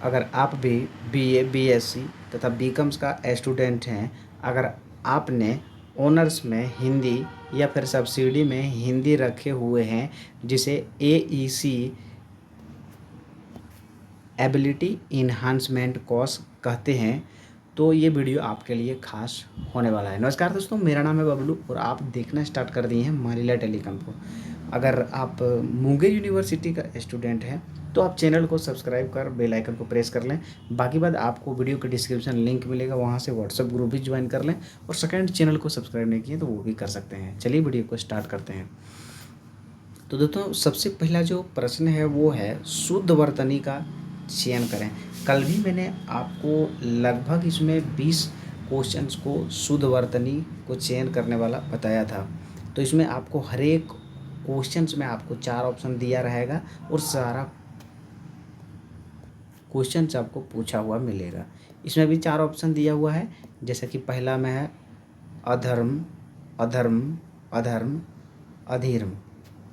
अगर आप भी बीए, बीएससी तथा बीकॉम्स का स्टूडेंट हैं, अगर आपने ऑनर्स में हिंदी या फिर सब्सिडी में हिंदी रखे हुए हैं जिसे एईसी एबिलिटी इन्हांसमेंट कोर्स कहते हैं, तो ये वीडियो आपके लिए खास होने वाला है। नमस्कार दोस्तों, मेरा नाम है बबलू और आप देखना स्टार्ट कर दिए हैं मानिला टेलीकॉम को। अगर आप मुंगेर यूनिवर्सिटी का स्टूडेंट हैं तो आप चैनल को सब्सक्राइब कर बेल आइकन को प्रेस कर लें। बाकी बात आपको वीडियो के डिस्क्रिप्शन लिंक मिलेगा, वहाँ से व्हाट्सएप ग्रुप भी ज्वाइन कर लें। और सेकंड, चैनल को सब्सक्राइब नहीं किए तो वो भी कर सकते हैं। चलिए वीडियो को स्टार्ट करते हैं। तो दोस्तों, सबसे पहला जो प्रश्न है वो है शुद्ध वर्तनी का चयन करें। कल भी मैंने आपको लगभग इसमें 20 क्वेश्चंस को शुद्ध वर्तनी को चयन करने वाला बताया था। तो इसमें आपको हर एक क्वेश्चंस में आपको 4 ऑप्शन दिया रहेगा और सारा क्वेश्चंस आपको पूछा हुआ मिलेगा। इसमें भी 4 ऑप्शन दिया हुआ है, जैसे कि पहला में है अधर्म, अधर्म, अधर्म, अधर्म।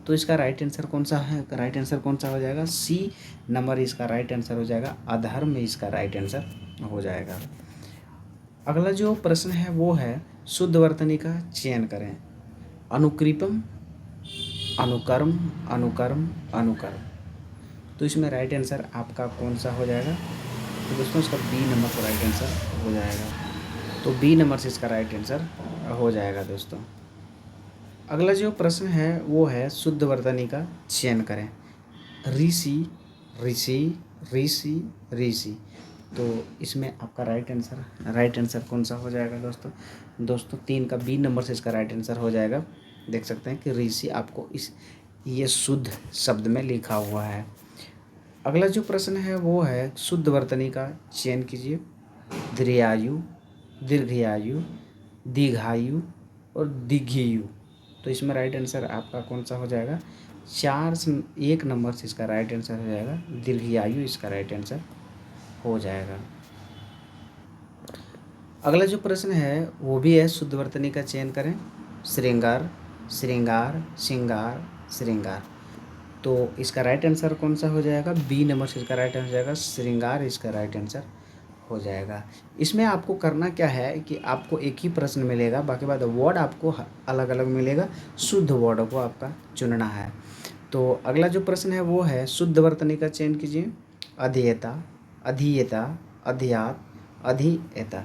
तो इसका राइट आंसर कौन सा है? राइट आंसर कौन सा हो जाएगा? सी नंबर इसका राइट आंसर हो जाएगा। अधर्म में इसका राइट आंसर हो जाएगा। अगला जो प्रश्न है वो है शुद्ध वर्तनी का चयन करें। अनुकृपम, अनुकर्म, अनुकर्म, अनुकर्म। तो इसमें राइट आंसर आपका कौन सा हो जाएगा? तो दोस्तों, इसका बी नंबर का राइट आंसर हो जाएगा। तो बी नंबर से इसका राइट आंसर हो जाएगा दोस्तों। अगला जो प्रश्न है वो है शुद्ध वर्तनी का चयन करें। ऋषि, ऋषि, ऋषि, ऋषि। तो इसमें आपका राइट आंसर कौन सा हो जाएगा दोस्तों? दोस्तों, 3 का बी नंबर से इसका राइट आंसर हो जाएगा। देख सकते हैं कि ऋषि आपको ये शुद्ध शब्द में लिखा हुआ है। अगला जो प्रश्न है वो है शुद्ध वर्तनी का चयन कीजिए। दीर्घायु, दीर्घायु, दीर्घायु और दीर्घायु। तो इसमें राइट आंसर आपका कौन सा हो जाएगा? 4 से 1 नंबर से इसका राइट आंसर हो जाएगा। दीर्घायु इसका राइट आंसर हो जाएगा। अगला जो प्रश्न है वो भी है शुद्ध वर्तनी का चयन करें। श्रृंगार, श्रृंगार, श्रृंगार, श्रृंगार। तो इसका राइट आंसर कौन सा हो जाएगा? बी नंबर से इसका राइट आंसर हो जाएगा। श्रृंगार इसका राइट आंसर हो जाएगा। इसमें आपको करना क्या है कि आपको एक ही प्रश्न मिलेगा, बाकी बात वर्ड आपको अलग अलग मिलेगा। शुद्ध वर्ड को आपका चुनना है। तो अगला जो प्रश्न है वो है शुद्ध वर्तनी का चयन कीजिए। अधीयता, अधीयता, अध्यात, अधियता।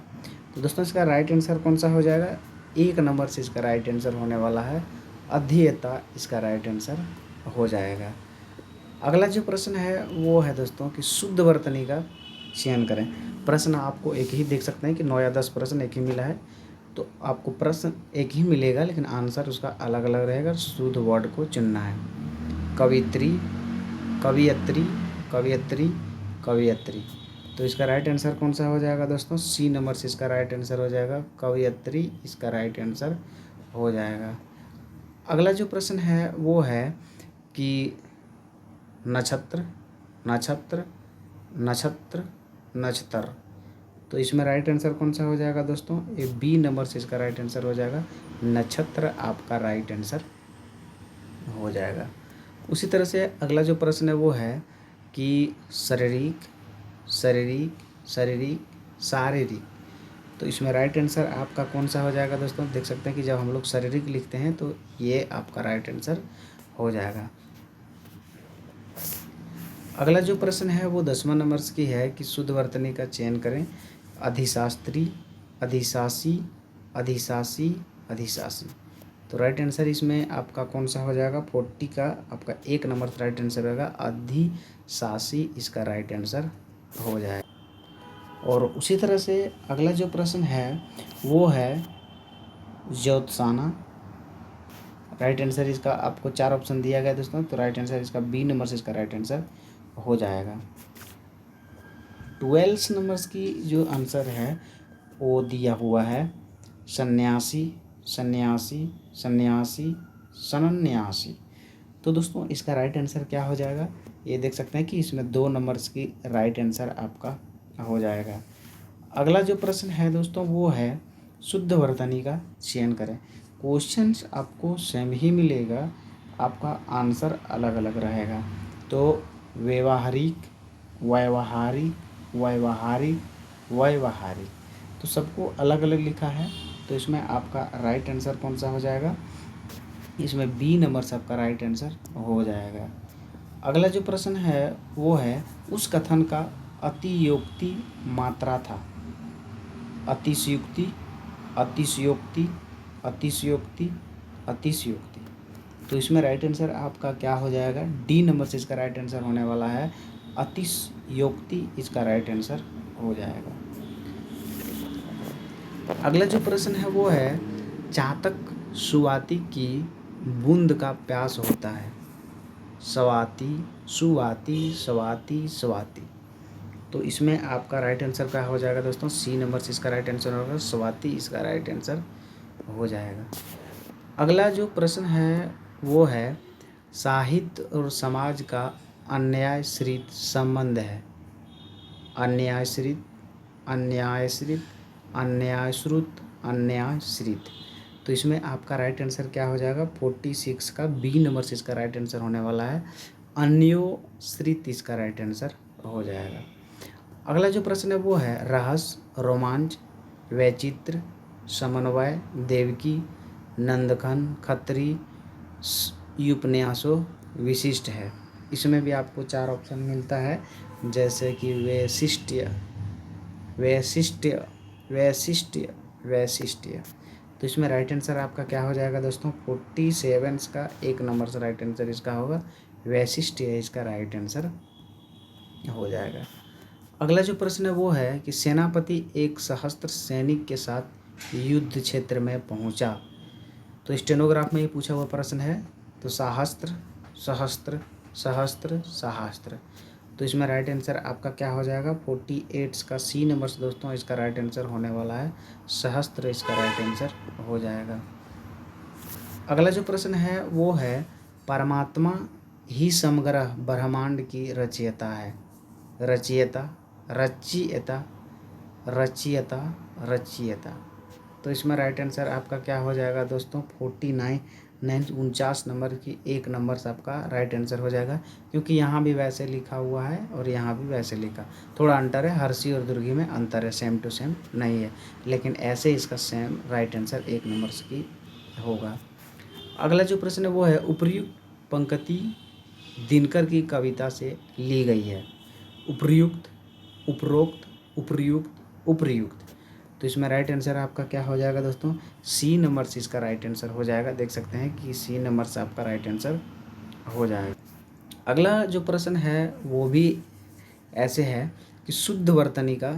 तो दोस्तों, इसका राइट आंसर कौन सा हो जाएगा? 1 नंबर से इसका राइट आंसर होने वाला है। अधीयता इसका राइट आंसर हो जाएगा। अगला जो प्रश्न है वो है दोस्तों कि शुद्ध वर्तनी का चयन करें। प्रश्न आपको एक ही देख सकते हैं कि 9 या 10 प्रश्न एक ही मिला है। तो आपको प्रश्न एक ही मिलेगा लेकिन आंसर उसका अलग अलग रहेगा। शुद्ध वर्ड को चुनना है। कवित्री, कवियत्री, कवियत्री, कवियत्री। तो इसका राइट आंसर कौन सा हो जाएगा दोस्तों? सी नंबर से इसका राइट आंसर हो जाएगा। कवियत्री इसका राइट आंसर हो जाएगा। अगला जो प्रश्न है वो है कि नक्षत्र, नक्षत्र, नक्षत्र, नक्षत्र। तो इसमें राइट आंसर कौन सा हो जाएगा दोस्तों? ये बी नंबर से इसका राइट आंसर हो जाएगा। नक्षत्र आपका राइट आंसर हो जाएगा। उसी तरह से अगला जो प्रश्न है वो है कि शारीरिक, शारीरिक, शारीरिक, शारीरिक। तो इसमें राइट आंसर आपका कौन सा हो जाएगा दोस्तों? देख सकते हैं कि जब हम लोग शारीरिक लिखते हैं तो ये आपका राइट आंसर हो जाएगा। अगला जो प्रश्न है वो 10वां नंबर की है कि शुद्ध वर्तनी का चयन करें। अधिशास्त्री, अधिशासी, अधिशासी, अधिशासी। तो राइट आंसर इसमें आपका कौन सा हो जाएगा? 40 का आपका 1 नंबर राइट आंसर होगा। अधिशासी इसका राइट आंसर हो जाएगा। और उसी तरह से अगला जो प्रश्न है वो है ज्योत्साना। राइट आंसर इसका आपको 4 ऑप्शन दिया गया दोस्तों। तो राइट आंसर इसका बी नंबर से इसका राइट आंसर हो जाएगा। 12 नंबर्स की जो आंसर है वो दिया हुआ है सन्यासी, सन्यासी, सन्यासी, सन्यासी। तो दोस्तों, इसका राइट आंसर क्या हो जाएगा? ये देख सकते हैं कि इसमें 2 नंबर्स की राइट आंसर आपका हो जाएगा। अगला जो प्रश्न है दोस्तों वो है शुद्ध वर्तनी का चयन करें। क्वेश्चंस आपको सेम ही मिलेगा, आपका आंसर अलग अलग रहेगा। तो व्यवहारिक, व्यवहारिक, व्यवहारिक, व्यवहारिक। तो सबको अलग अलग लिखा है, तो इसमें आपका राइट आंसर कौन सा हो जाएगा, इसमें बी नंबर से आपका राइट आंसर हो जाएगा। अगला जो प्रश्न है वो है, उस कथन का अतियोक्ति मात्रा था। अतिशयोक्ति, अतिशयोक्ति, अतिशयोक्ति, अतिशयोक्ति। तो इसमें राइट आंसर आपका क्या हो जाएगा, डी नंबर से इसका राइट आंसर होने वाला है, अतिशयोक्ति इसका राइट आंसर हो जाएगा। अगला जो प्रश्न है वो है, चातक सुवाती की बूंद का प्यास होता है। स्वाति, सुवाती, स्वाति, स्वाति। तो इसमें आपका राइट आंसर क्या हो जाएगा दोस्तों, सी नंबर से इसका राइट आंसर होगा, स्वाति इसका राइट आंसर हो जाएगा। अगला जो प्रश्न है वो है, साहित्य और समाज का अन्यायश्रित संबंध है। अन्यायश्रित, अन्यायश्रित, अन्यायश्रुत, अन्यायश्रित। तो इसमें आपका राइट आंसर क्या हो जाएगा, 46 का बी नंबर से इसका राइट आंसर होने वाला है, अन्योश्रित इसका राइट आंसर हो जाएगा। अगला जो प्रश्न है वो है, रहस्य, रोमांच, वैचित्र, समन्वय, देवकी, नंदखन, खत्री, उपन्यासों विशिष्ट है। इसमें भी आपको 4 ऑप्शन मिलता है, जैसे कि वैशिष्ट्य, वैशिष्ट्य, वैशिष्ट्य, वैशिष्ट्य। तो इसमें राइट आंसर आपका क्या हो जाएगा दोस्तों, 47 का 1 नंबर से राइट आंसर इसका होगा, वैशिष्ट्य इसका राइट आंसर हो जाएगा। अगला जो प्रश्न है वो है कि सेनापति एक सहस्त्र सैनिक के साथ युद्ध क्षेत्र में पहुंचा। तो स्टेनोग्राफ में ये पूछा हुआ प्रश्न है, तो सहस्त्र, सहस्त्र, सहस्त्र, सहस्त्र। तो इसमें राइट आंसर आपका क्या हो जाएगा, 48 का सी नंबर से दोस्तों इसका राइट आंसर होने वाला है, सहस्त्र इसका राइट आंसर हो जाएगा। अगला जो प्रश्न है वो है, परमात्मा ही समग्र ब्रह्मांड की रचयिता है। रचयिता, रचयिता, रचयिता, रचयिता। तो इसमें राइट आंसर आपका क्या हो जाएगा दोस्तों, 49 नंबर की 1 नंबर से आपका राइट आंसर हो जाएगा, क्योंकि यहाँ भी वैसे लिखा हुआ है और यहाँ भी वैसे लिखा, थोड़ा अंतर है, हर्षी और दुर्गी में अंतर है, सेम टू सेम नहीं है, लेकिन ऐसे इसका सेम राइट आंसर 1 नंबर से की होगा। अगला जो प्रश्न है वो है, उपर्युक्त पंक्ति दिनकर की कविता से ली गई है। उपर्युक्त, उपरोक्त, उपर्युक्त, उपर्युक्त। तो इसमें राइट आंसर आपका क्या हो जाएगा दोस्तों, सी नंबर से इसका राइट आंसर हो जाएगा। देख सकते हैं कि सी नंबर से आपका राइट आंसर हो जाएगा। अगला जो प्रश्न है वो भी ऐसे है कि शुद्ध वर्तनी का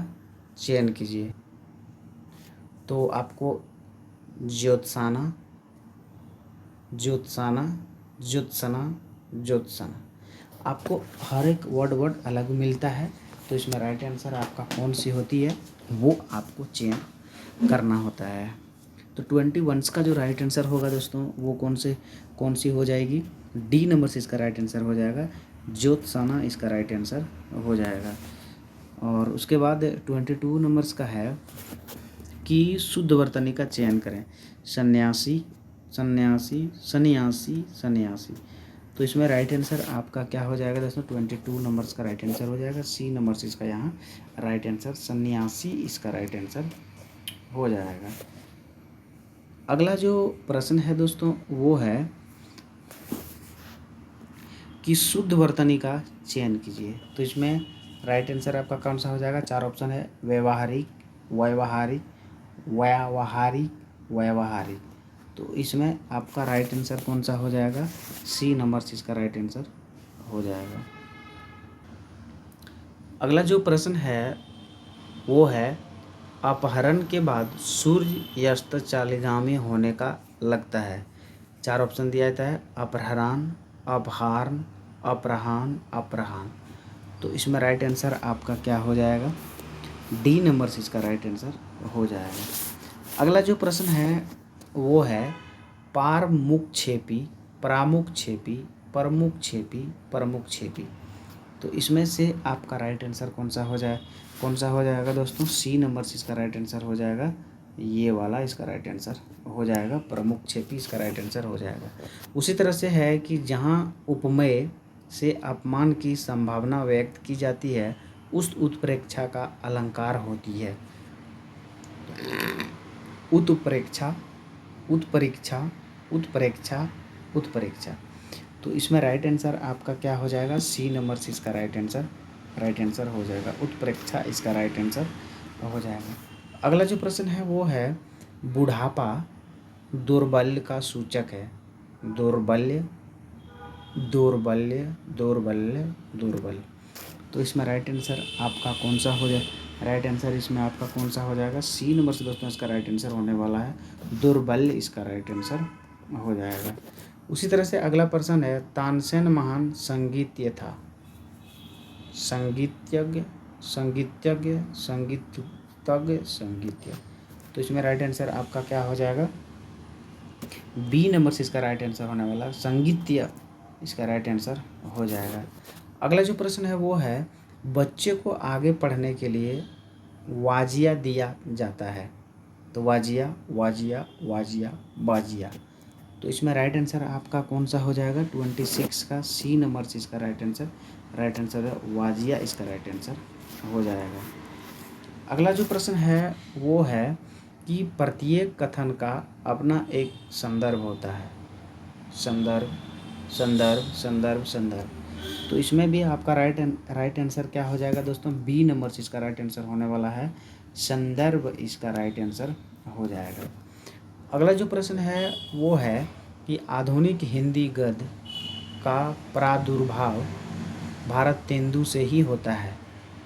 चयन कीजिए। तो आपको ज्योत्साना, ज्योत्साना, ज्योत्सना, ज्योत्सना, आपको हर एक वर्ड अलग मिलता है। तो इसमें राइट आंसर आपका कौन सी होती है वो आपको चयन करना होता है। तो 21 का जो राइट आंसर होगा दोस्तों वो कौन सी हो जाएगी, डी नंबर से इसका राइट आंसर हो जाएगा, ज्योत्सना इसका राइट आंसर हो जाएगा। और उसके बाद 22 नंबर्स का है कि शुद्ध वर्तनी का चयन करें। सन्यासी, सन्यासी, सन्यासी, सन्यासी। तो इसमें राइट आंसर आपका क्या हो जाएगा दोस्तों, 22 नंबर्स का राइट आंसर हो जाएगा, सी नंबर से इसका यहाँ राइट आंसर, सन्यासी इसका राइट आंसर हो जाएगा। अगला जो प्रश्न है दोस्तों वो है कि शुद्ध वर्तनी का चयन कीजिए। तो इसमें राइट आंसर आपका कौन सा हो जाएगा, 4 ऑप्शन है, व्यवहारिक, व्यावहारिक, व्यावहारिक, व्यावहारिक। तो इसमें आपका राइट आंसर कौन सा हो जाएगा, सी नंबर से इसका राइट आंसर हो जाएगा। अगला जो प्रश्न है वो है, अपहरण के बाद सूर्य अस्त चालिगामी होने का लगता है। 4 ऑप्शन दिया जाता है, अपहरण, अपहारण, अपहरण, अपहरण। तो इसमें राइट आंसर आपका क्या हो जाएगा, डी नंबर से इसका राइट आंसर हो जाएगा। अगला जो प्रश्न है वो है, पारमुक्षेपी, प्रामुक्षेपी, प्रमुक्षेपी, प्रमुक्षेपी। तो इसमें से आपका राइट आंसर कौन सा हो जाएगा दोस्तों, सी नंबर से इसका राइट आंसर हो जाएगा, ये वाला इसका राइट आंसर हो जाएगा, प्रमुक्षेपी इसका राइट आंसर हो जाएगा। उसी तरह से है कि जहाँ उपमेय से अपमान की संभावना व्यक्त की जाती है उस उत्प्रेक्षा का अलंकार होती है। उत्प्रेक्षा, उत्परीक्षा, उत्प्रेक्षा, उत्प्रेक्षा। तो इसमें राइट आंसर आपका क्या हो जाएगा? सी नंबर से इसका राइट आंसर हो जाएगा। उत्प्रेक्षा इसका राइट आंसर हो जाएगा। अगला जो प्रश्न है वो है बुढ़ापा दौर्बल्य का सूचक है। दौर्बल्य, दौर्बल्य, दौर्बल्य, दौर्बल्य। तो इसमें राइट आंसर आपका कौन सा हो जाए? राइट आंसर इसमें आपका कौन सा हो जाएगा? सी नंबर से दोस्तों इसका राइट आंसर होने वाला है। दौर्बल्य इसका राइट आंसर हो जाएगा। उसी तरह से अगला प्रश्न है तानसेन महान संगीतज्ञ था। संगीतज्ञ, संगीतज्ञ, संगीतज्ञ, संगीतज्ञ। तो इसमें राइट आंसर आपका क्या हो जाएगा? बी नंबर से इसका राइट आंसर होने वाला संगीतज्ञ इसका राइट आंसर हो जाएगा। अगला जो प्रश्न है वो है बच्चे को आगे पढ़ने के लिए वाजिया दिया जाता है। तो वाजिया, वाजिया, वाजिया, बाजिया। तो इसमें राइट आंसर आपका कौन सा हो जाएगा? 26 का सी नंबर से इसका राइट आंसर है वाजिया इसका राइट आंसर हो जाएगा। अगला जो प्रश्न है वो है कि प्रत्येक कथन का अपना एक संदर्भ होता है। संदर्भ, संदर्भ, संदर्भ, संदर्भ। तो इसमें भी आपका राइट आंसर क्या हो जाएगा दोस्तों? बी नंबर से इसका राइट आंसर होने वाला है संदर्भ इसका राइट आंसर हो जाएगा। अगला जो प्रश्न है वो है कि आधुनिक हिंदी गद्य का प्रादुर्भाव भारतेंदु से ही होता है।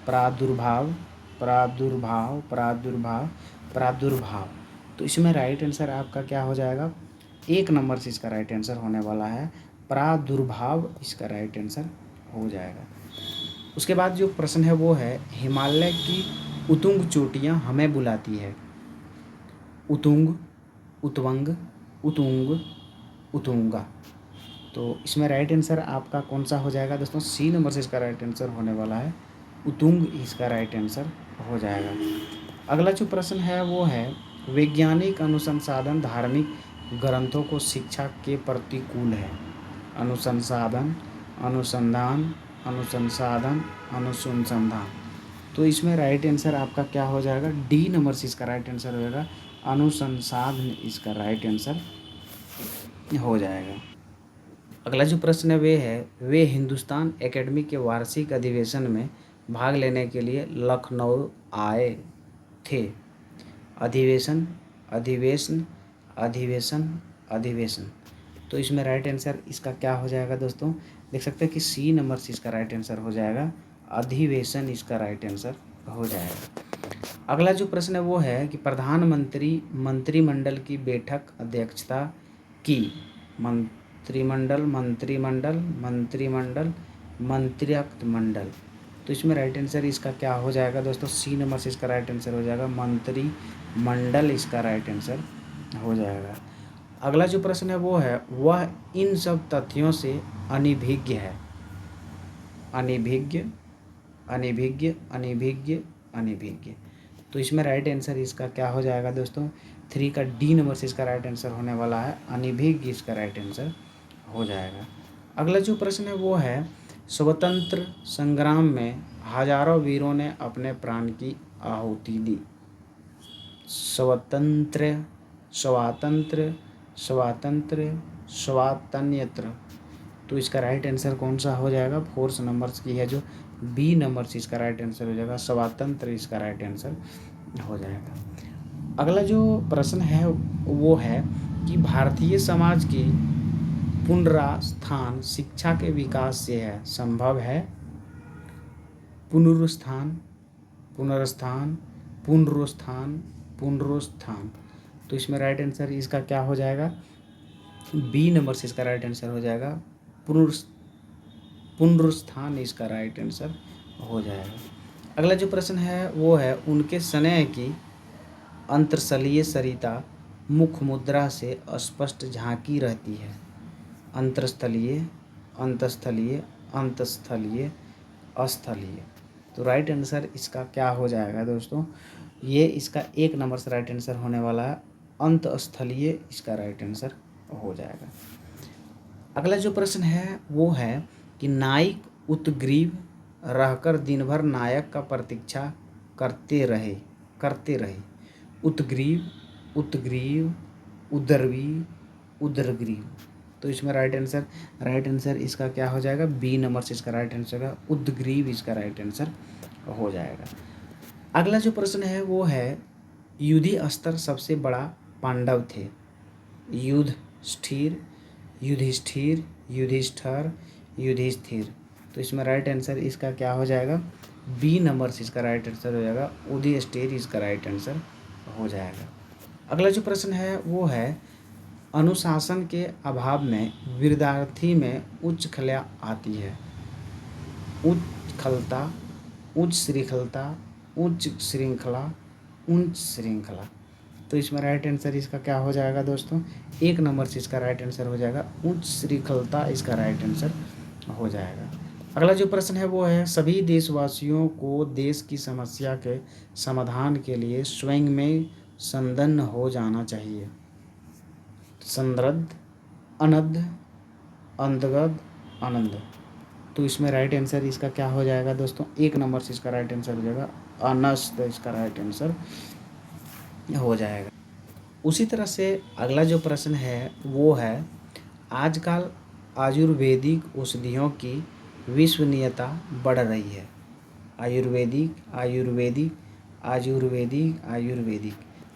प्रादुर्भाव, प्रादुर्भाव, प्रादुर्भाव, प्रादुर्भाव। तो इसमें राइट आंसर आपका क्या हो जाएगा? एक नंबर से इसका राइट आंसर होने वाला है प्रादुर्भाव इसका राइट आंसर हो जाएगा। उसके बाद जो प्रश्न है वो है हिमालय की उत्तुंग चोटियाँ हमें बुलाती है। उत्तुंग, उत्तवंग, उत्तुंग, उत्तुंगा। तो इसमें राइट आंसर आपका कौन सा हो जाएगा दोस्तों? सी नंबर से इसका राइट आंसर होने वाला है उत्तुंग इसका राइट आंसर हो जाएगा। अगला जो प्रश्न है वो है वैज्ञानिक अनुसंधान धार्मिक ग्रंथों को शिक्षा के प्रतिकूल है। अनुसंधान, अनुसंधान, अनुसंधान, अनुसंधान। तो इसमें राइट आंसर आपका क्या हो जाएगा? डी नंबर से इसका राइट आंसर हो जाएगा अनुसंधान इसका राइट आंसर हो जाएगा। अगला जो प्रश्न है वे हिंदुस्तान एकेडमी के वार्षिक अधिवेशन में भाग लेने के लिए लखनऊ आए थे। अधिवेशन, अधिवेशन, अधिवेशन, अधिवेशन। तो इसमें राइट आंसर इसका क्या हो जाएगा दोस्तों? देख सकते हैं कि सी नंबर से इसका राइट आंसर हो जाएगा अधिवेशन इसका राइट आंसर हो जाएगा। अगला जो प्रश्न है वो है कि प्रधानमंत्री मंत्रिमंडल की बैठक अध्यक्षता की। मंत्रिमंडल, मंत्रिमंडल, मंत्रिमंडल, मंत्रियुक्त मंडल। तो इसमें राइट आंसर इसका क्या हो जाएगा दोस्तों? सी नंबर से इसका राइट आंसर हो जाएगा मंत्रिमंडल इसका राइट आंसर हो जाएगा। अगला जो प्रश्न है वो है वह इन सब तथ्यों से अनभिज्ञ है। अनभिज्ञ, अनभिज्ञ, अनभिज्ञ, अनभिज्ञ। तो इसमें राइट आंसर इसका क्या हो जाएगा दोस्तों? 3 का डी नंबर से इसका राइट आंसर होने वाला है अनभिज्ञ इसका राइट आंसर हो जाएगा। अगला जो प्रश्न है वो है स्वतंत्र संग्राम में हजारों वीरों ने अपने प्राण की आहुति दी। स्वतंत्र, स्वातंत्र, स्वातंत्र, स्वातंत्र। तो इसका राइट आंसर कौन सा हो जाएगा? 4 नंबर की है जो बी नंबर से इसका राइट आंसर हो जाएगा स्वातंत्र इसका राइट आंसर हो जाएगा। अगला जो प्रश्न है वो है कि भारतीय समाज की पुनरुत्थान शिक्षा के विकास से है। संभव है? पुनरुत्थान, पुनरुत्थान, पुनरुत्थान, पुनरुत्थान। तो इसमें राइट आंसर इसका क्या हो जाएगा? बी नंबर से इसका राइट आंसर हो जाएगा पुनरुत्थान इसका राइट आंसर हो जाएगा। अगला जो प्रश्न है वो है उनके स्नेह की अंतरस्थलीय सरिता मुख मुद्रा से स्पष्ट झांकी रहती है। अंतरस्थलीय, अंतस्थलीय, अंतस्थलीय, अस्थलीय। तो राइट आंसर इसका क्या हो जाएगा दोस्तों? ये इसका 1 नंबर से राइट आंसर होने वाला है अंतस्थलीय इसका राइट आंसर हो जाएगा। अगला जो प्रश्न है वो है कि नाइक उत्ग्रीव रहकर दिन भर नायक का प्रतीक्षा करते रहे। उत्ग्रीव, उत्ग्रीव, उदरवी, उदरग्रीव। तो इसमें राइट आंसर इसका क्या हो जाएगा, बी नंबर से इसका राइट आंसर है उद्ग्रीव, इसका राइट आंसर हो जाएगा। अगला जो प्रश्न है वो है युधिष्ठिर सबसे बड़ा पांडव थे। युधिष्ठिर, युधिष्ठिर, युधिष्ठिर, युधिष्ठिर। तो इसमें राइट आंसर इसका क्या हो जाएगा, बी नंबर से इसका राइट आंसर हो जाएगा युधिष्ठिर, इसका राइट आंसर हो जाएगा। अगला जो प्रश्न है वो है अनुशासन के अभाव में विद्यार्थी में उच्च खला आती है। उच्च खलता, उच्च श्रृंखलता, उच्च श्रृंखला, उच्च श्रृंखला। तो इसमें राइट आंसर इसका क्या हो जाएगा दोस्तों, एक नंबर से इसका राइट आंसर हो जाएगा उच्च श्रृंखलता, इसका राइट आंसर हो जाएगा। अगला जो प्रश्न है वो है सभी देशवासियों को देश की समस्या के समाधान के लिए स्वयं में संलग्न हो जाना चाहिए। संदर्भ, अनद, अंतर्गत, आनंद। तो इसमें राइट आंसर इसका क्या हो जाएगा दोस्तों, एक नंबर से इसका राइट आंसर हो जाएगा अनस्त, इसका राइट आंसर हो जाएगा। उसी तरह से अगला जो प्रश्न है वो है आजकल आयुर्वेदिक औषधियों की विश्वसनीयता बढ़ रही है। आयुर्वेदिक, आयुर्वेदिक, आयुर्वेदिक, आयुर्वेदिक।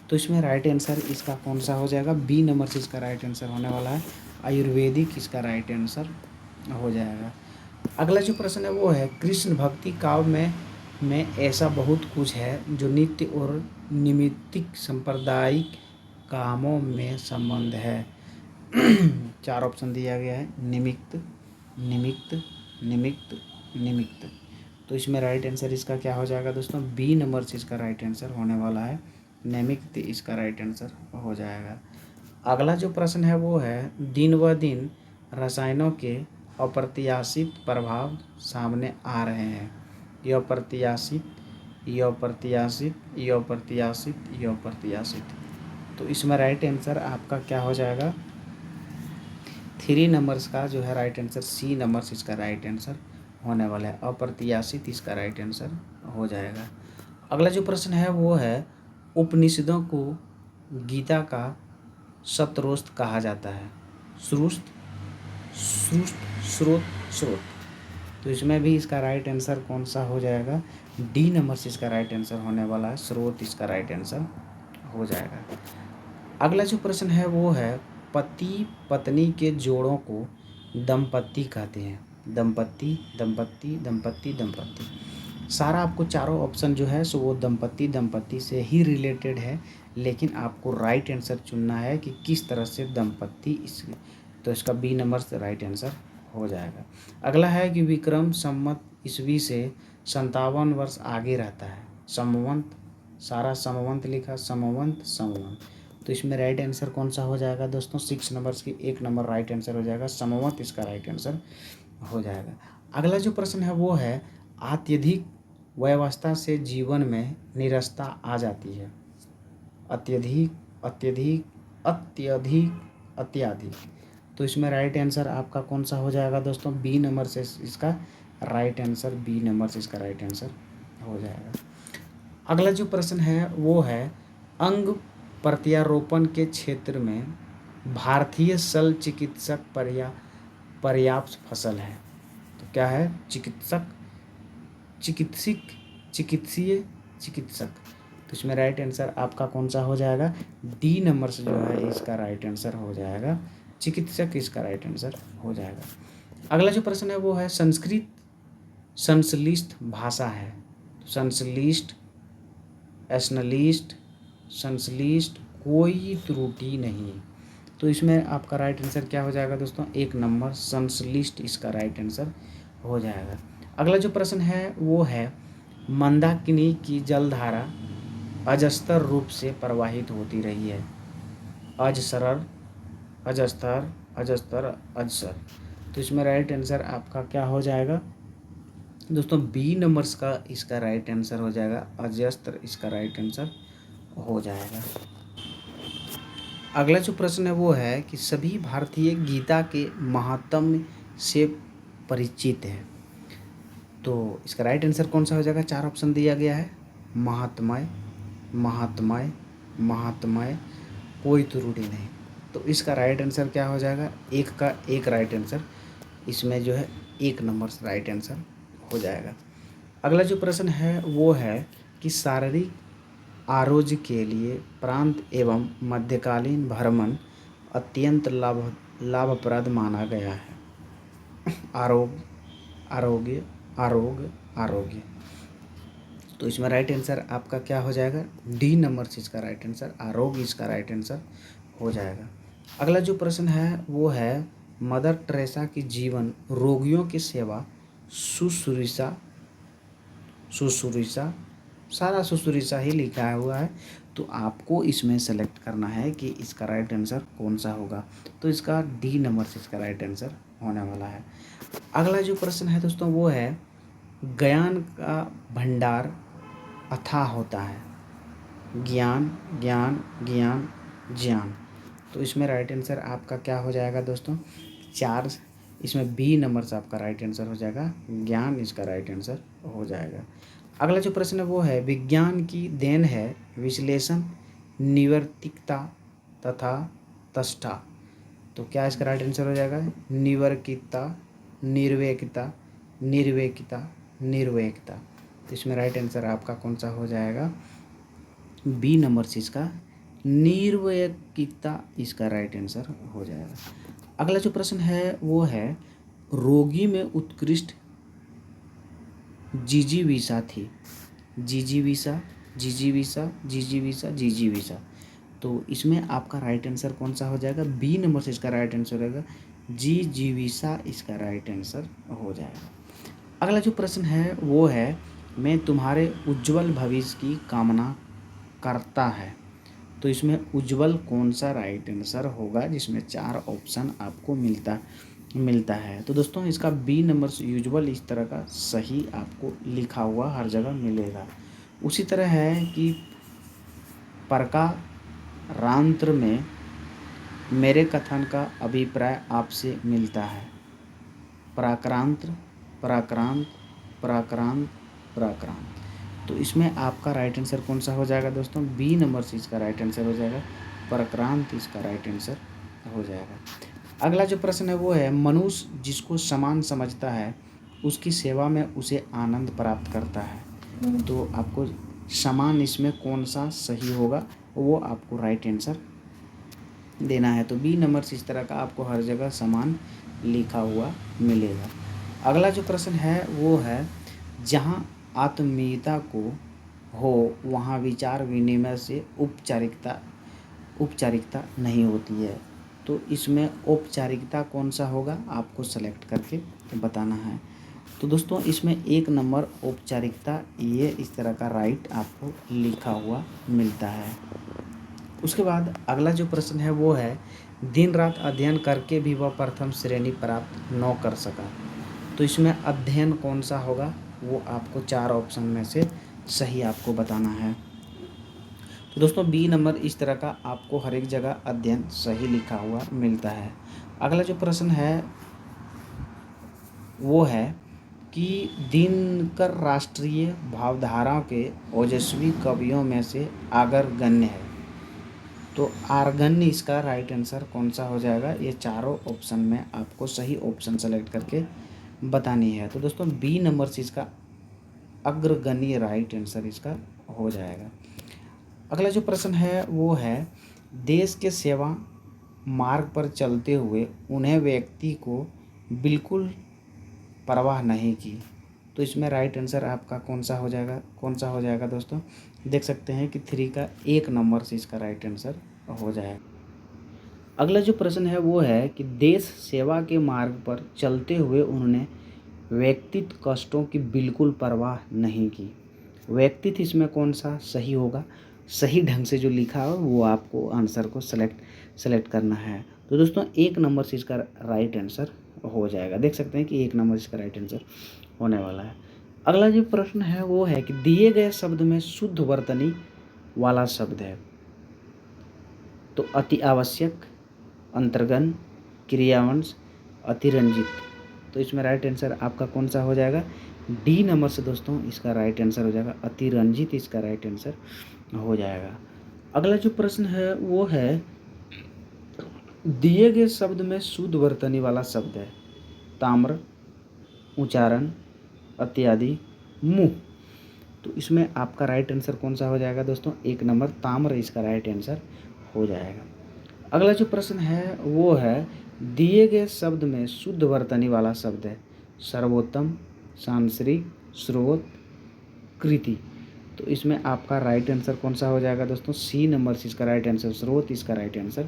तो इसमें राइट आंसर इसका कौन सा हो जाएगा, बी नंबर से इसका राइट आंसर होने वाला है आयुर्वेदिक, इसका राइट आंसर हो जाएगा। अगला जो प्रश्न है वो है कृष्ण भक्ति काव्य में ऐसा बहुत कुछ है जो नित्य और निमित्तिक सांप्रदायिक कामों में संबंध है। चार ऑप्शन दिया गया है, निमित्त, निमित्त, निमित्त, निमित्त। तो इसमें राइट आंसर इसका क्या हो जाएगा दोस्तों, बी नंबर से इसका राइट आंसर होने वाला है निमित्त, इसका राइट आंसर हो जाएगा। अगला जो प्रश्न है वो है दिन व दिन रसायनों के अप्रत्याशित प्रभाव सामने आ रहे हैं। ये अप्रत्याशित, ये अप्रत्याशित, ये अप्रत्याशित, ये अप्रत्याशित। तो इसमें राइट आंसर आपका क्या हो जाएगा, 3 नंबर्स का जो है राइट आंसर सी नंबर से इसका राइट आंसर होने वाला है अप्रत्याशित, इसका राइट आंसर हो जाएगा। अगला जो प्रश्न है वो है उपनिषदों को गीता का शतरोस्त कहा जाता है। श्रुष्ट, श्रुष्ट, स्रोत, स्रोत। तो इसमें भी इसका राइट आंसर कौन सा हो जाएगा, डी नंबर से इसका राइट आंसर होने वाला है स्रोत, इसका राइट आंसर हो जाएगा। अगला जो प्रश्न है वो है पति पत्नी के जोड़ों को दंपत्ति कहते हैं। दंपत्ति, दंपत्ति, दंपत्ति, दंपत्ति। सारा आपको चारों ऑप्शन जो है सो वो दंपत्ति दंपत्ति से ही रिलेटेड है, लेकिन आपको राइट आंसर चुनना है कि किस तरह से दंपत्ति इस, तो इसका बी नंबर से राइट आंसर हो जाएगा। अगला है कि विक्रम संवत ईस्वी से 57 वर्ष आगे रहता है। संवत, सारा संवत लिखा, संवत, संवत। तो इसमें राइट आंसर कौन सा हो जाएगा दोस्तों, 6 नंबर्स की एक नंबर राइट आंसर हो जाएगा संवत, इसका राइट आंसर हो जाएगा। अगला जो प्रश्न है वो है अत्यधिक व्यवस्था से जीवन में निरस्ता आ जाती है। अत्यधिक, अत्यधिक, अत्यधिक, अत्याधिक। तो इसमें राइट आंसर आपका कौन सा हो जाएगा दोस्तों, बी नंबर से इसका राइट आंसर, बी नंबर से इसका राइट आंसर हो जाएगा। अगला जो प्रश्न है वो है अंग प्रत्यारोपण के क्षेत्र में भारतीय शल्य चिकित्सक पर्याप्त फसल है। तो क्या है, चिकित्सक, चिकित्सक, चिकित्सीय, चिकित्सक। तो इसमें राइट आंसर आपका कौन सा हो जाएगा, डी नंबर से जो है इसका राइट आंसर हो जाएगा चिकित्सक, इसका राइट आंसर हो जाएगा। अगला जो प्रश्न है वो है संस्कृत संश्लिष्ट भाषा है। संश्लिष्ट, एशनलिस्ट, संश्लिष्ट, कोई त्रुटि नहीं। तो इसमें आपका राइट आंसर क्या हो जाएगा दोस्तों, एक नंबर संश्लिष्ट, इसका राइट आंसर हो जाएगा। अगला जो प्रश्न है वो है मंदाकिनी की जलधारा अजस्तर रूप से प्रवाहित होती रही है। अजसर, अजस्तर, अजस्तर, अजसर। तो इसमें राइट आंसर आपका क्या हो जाएगा दोस्तों, बी नंबर्स का इसका राइट आंसर हो जाएगा अजस्त्र, इसका राइट आंसर हो जाएगा। अगला जो प्रश्न है वो है कि सभी भारतीय गीता के महात्म्य से परिचित हैं। तो इसका राइट आंसर कौन सा हो जाएगा? 4 ऑप्शन दिया गया है, महात्मय, महात्मय, महात्मय, कोई त्रुटि नहीं। तो इसका राइट आंसर क्या हो जाएगा? एक का एक राइट आंसर, इसमें जो है 1 नंबर राइट आंसर हो जाएगा। अगला जो प्रश्न है वो है कि शारीरिक आरोग्य के लिए प्रांत एवं मध्यकालीन भ्रमण अत्यंत लाभप्रद माना गया है। आरोग्य, आरोग्य, आरोग्य, आरोग्य। तो इसमें राइट आंसर आपका क्या हो जाएगा? डी नंबर से इसका राइट आंसर, आरोग्य इसका राइट आंसर हो जाएगा। अगला जो प्रश्न है वो है मदर टेरेसा की जीवन रोगियों की सेवा शुश्रूषा, शुश्रूषा, सारा शुश्रूषा ही लिखा हुआ है, तो आपको इसमें सेलेक्ट करना है कि इसका राइट आंसर कौन सा होगा। तो इसका डी नंबर से इसका राइट आंसर होने वाला है। अगला जो प्रश्न है दोस्तों वो है ज्ञान का भंडार अथाह होता है, ज्ञान, ज्ञान, ज्ञान, ज्ञान। तो इसमें राइट आंसर आपका क्या हो जाएगा दोस्तों? 4, इसमें बी नंबर से आपका राइट आंसर हो जाएगा, ज्ञान इसका राइट आंसर हो जाएगा। अगला जो प्रश्न है वो है विज्ञान की देन है विश्लेषण, निवर्तिकता तथा तष्टा। तो क्या इसका राइट आंसर हो जाएगा? निवर्तिकता, निर्वेकिता, निर्वेकिता, निर्वेकिता। तो इसमें राइट आंसर आपका कौन सा हो जाएगा? बी नंबर से इसका निर्वैयक्तिकता इसका राइट आंसर हो जाएगा। अगला जो प्रश्न है वो है रोगी में उत्कृष्ट जिजीविषा थी, जिजीविषा, जिजीविषा, जिजीविषा, जिजीविषा। तो इसमें आपका राइट आंसर कौन सा हो जाएगा? बी नंबर से इसका राइट आंसर रहेगा, जिजीविषा इसका राइट आंसर हो जाएगा। अगला जो प्रश्न है वो है मैं तुम्हारे उज्जवल भविष्य की कामना करता है। तो इसमें उज्जवल कौन सा राइट आंसर होगा जिसमें 4 ऑप्शन आपको मिलता है? तो दोस्तों इसका बी नंबर से यूजुअल इस तरह का सही आपको लिखा हुआ हर जगह मिलेगा। उसी तरह है कि प्रकारांतर में मेरे कथन का अभिप्राय आपसे मिलता है। प्राक्रांत, प्राक्रांत, प्राक्रांत, प्राक्रांत। तो इसमें आपका राइट आंसर कौन सा हो जाएगा दोस्तों? बी नंबर से इसका राइट आंसर हो जाएगा, प्राक्रांत इसका राइट आंसर हो जाएगा। अगला जो प्रश्न है वो है मनुष्य जिसको समान समझता है उसकी सेवा में उसे आनंद प्राप्त करता है। तो आपको समान इसमें कौन सा सही होगा वो आपको राइट आंसर देना है। तो बी नंबर से इस तरह का आपको हर जगह समान लिखा हुआ मिलेगा। अगला जो प्रश्न है वो है जहाँ आत्मीयता को हो वहाँ विचार विनिमय से औपचारिकता नहीं होती है। तो इसमें औपचारिकता कौन सा होगा आपको सेलेक्ट करके बताना है। तो दोस्तों इसमें 1 नंबर औपचारिकता ये इस तरह का राइट आपको लिखा हुआ मिलता है। उसके बाद अगला जो प्रश्न है वो है दिन रात अध्ययन करके भी वह प्रथम श्रेणी प्राप्त न कर सका। तो इसमें अध्ययन कौन सा होगा वो आपको 4 ऑप्शन में से सही आपको बताना है। तो दोस्तों बी नंबर इस तरह का आपको हर एक जगह अध्ययन सही लिखा हुआ मिलता है। अगला जो प्रश्न है वो है कि दिनकर राष्ट्रीय भावधारा के ओजस्वी कवियों में से अग्रगण्य है। तो आर्गन्य इसका राइट आंसर कौन सा हो जाएगा? ये चारों ऑप्शन में आपको सही ऑप्शन सेलेक्ट करके बतानी है। तो दोस्तों बी नंबर से इसका अग्रगण्य राइट आंसर इसका हो जाएगा। अगला जो प्रश्न है वो है देश के सेवा मार्ग पर चलते हुए उन्हें व्यक्ति को बिल्कुल परवाह नहीं की। तो इसमें राइट आंसर आपका कौन सा हो जाएगा दोस्तों? देख सकते हैं कि 3 का 1 नंबर से इसका राइट आंसर हो जाएगा। अगला जो प्रश्न है वो है कि देश सेवा के मार्ग पर चलते हुए उन्होंने व्यक्तिगत कष्टों की बिल्कुल परवाह नहीं की। व्यक्तिगत इसमें कौन सा सही होगा? सही ढंग से जो लिखा हो वो आपको आंसर को सेलेक्ट करना है। तो दोस्तों 1 नंबर से इसका राइट आंसर हो जाएगा। देख सकते हैं कि 1 नंबर इसका राइट आंसर होने वाला है। अगला जो प्रश्न है वो है कि दिए गए शब्द में शुद्ध वर्तनी वाला शब्द है। तो अति आवश्यक, अंतर्गन, क्रियावंश, अतिरंजित। तो इसमें राइट आंसर आपका कौन सा हो जाएगा? डी नंबर से दोस्तों इसका राइट आंसर हो जाएगा अतिरंजित, इसका राइट आंसर हो जाएगा। अगला जो प्रश्न है वो है दिए गए शब्द में शुद्ध वर्तनी वाला शब्द है ताम्र, उच्चारण, इत्यादि, मुँह। तो इसमें आपका राइट आंसर कौन सा हो जाएगा दोस्तों? एक नंबर ताम्र इसका राइट आंसर हो जाएगा। अगला जो प्रश्न है वो है दिए गए शब्द में शुद्ध वर्तनी वाला शब्द है सर्वोत्तम, सांश्रिक, स्रोत, कृति। तो इसमें आपका राइट आंसर कौन सा हो जाएगा दोस्तों? सी नंबर से इसका राइट आंसर स्रोत इसका राइट आंसर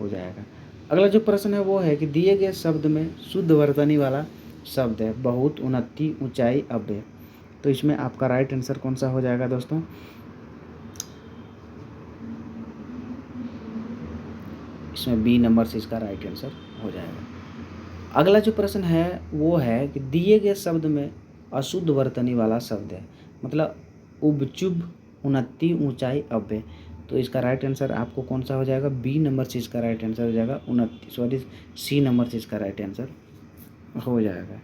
हो जाएगा। अगला जो प्रश्न है वो है कि दिए गए शब्द में शुद्ध वर्तनी वाला शब्द है बहुत, उन्नति, ऊंचाई, अव्यय। तो इसमें आपका राइट आंसर कौन सा हो जाएगा दोस्तों? इसमें बी नंबर से इसका राइट आंसर हो जाएगा। अगला जो प्रश्न है वो है कि दिए गए शब्द में अशुद्ध वर्तनी वाला शब्द है मतलब उबचुब, उन्नति, ऊंचाई, अव्यय। तो इसका राइट आंसर आपको कौन सा हो जाएगा? बी नंबर से इसका राइट आंसर हो जाएगा सी नंबर से इसका राइट आंसर हो जाएगा।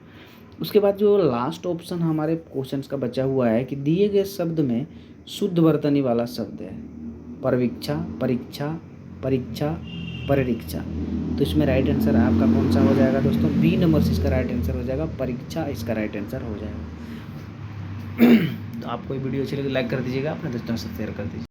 उसके बाद जो लास्ट ऑप्शन हमारे क्वेश्चंस का बचा हुआ है कि दिए गए शब्द में शुद्ध वर्तनी वाला शब्द है परवीक्षा, परीक्षा, परीक्षा, परिरीक्षा। तो इसमें राइट आंसर आपका कौन सा हो जाएगा दोस्तों? बी नंबर से इसका राइट आंसर हो जाएगा परीक्षा इसका राइट आंसर हो जाएगा। तो आपको ये वीडियो अच्छी लगी लाइक कर दीजिएगा, अपने दोस्तों से शेयर कर दीजिए।